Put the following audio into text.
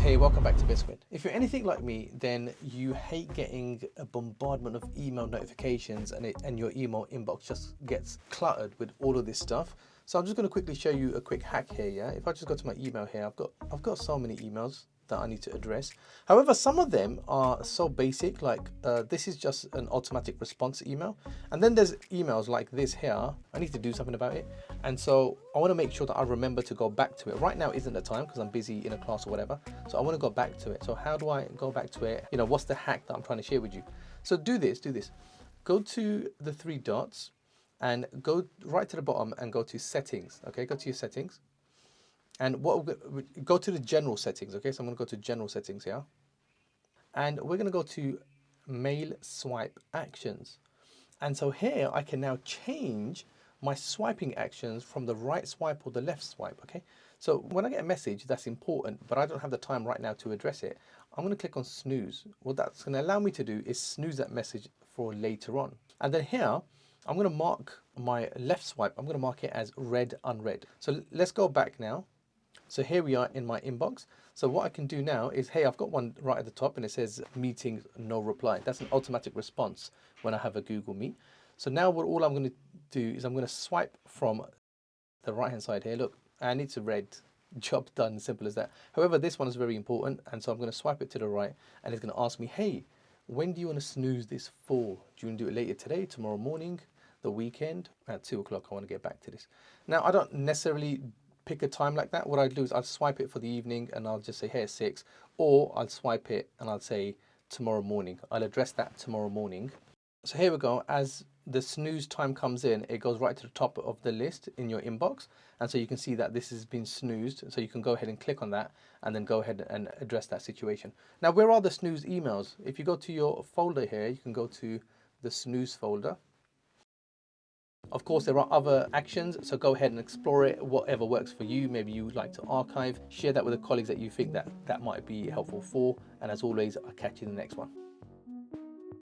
Hey, welcome back to Biscuit. If you're anything like me, then you hate getting a bombardment of email notifications and your email inbox just gets cluttered with all of this stuff. So I'm just going to quickly show you a quick hack here. Yeah, if I just go to my email here, I've got so many emails that I need to address. However, some of them are so basic, like this is just an automatic response email. And then there's emails like this here. I need to do something about it. And so I want to make sure that I remember to go back to it. Right now isn't the time because I'm busy in a class or whatever. So I want to go back to it. So how do I go back to it? You know, what's the hack that I'm trying to share with you? So do this. Go to the three dots and go right to the bottom and go to settings. Okay, go to your settings. And go to the general settings, okay? So I'm going to go to general settings here. And we're going to go to mail swipe actions. And so here I can now change my swiping actions from the right swipe or the left swipe, okay? So when I get a message that's important, but I don't have the time right now to address it, I'm going to click on snooze. What that's going to allow me to do is snooze that message for later on. And then here, I'm going to mark my left swipe. I'm going to mark it as read unread. So let's go back now. So here we are in my inbox. So what I can do now is, hey, I've got one right at the top and it says meetings, no reply. That's an automatic response when I have a Google Meet. So now all I'm going to do is I'm going to swipe from the right hand side here. Look, and it's a red, job done, simple as that. However, this one is very important. And so I'm going to swipe it to the right and it's going to ask me, hey, when do you want to snooze this for? Do you want to do it later today, tomorrow morning, the weekend? At 2 o'clock, I want to get back to this. Now, I don't necessarily pick a time like that. What I do is I'll swipe it for the evening and I'll just say, hey, it's 6, or I'll swipe it and I'll say tomorrow morning. I'll address that tomorrow morning. So here we go. As the snooze time comes in, it goes right to the top of the list in your inbox. And so you can see that this has been snoozed. So you can go ahead and click on that and then go ahead and address that situation. Now, where are the snooze emails? If you go to your folder here, you can go to the snooze folder. Of course, there are other actions, so go ahead and explore it, whatever works for you. Maybe you would like to archive, share that with the colleagues that you think that might be helpful for. And as always, I'll catch you in the next one.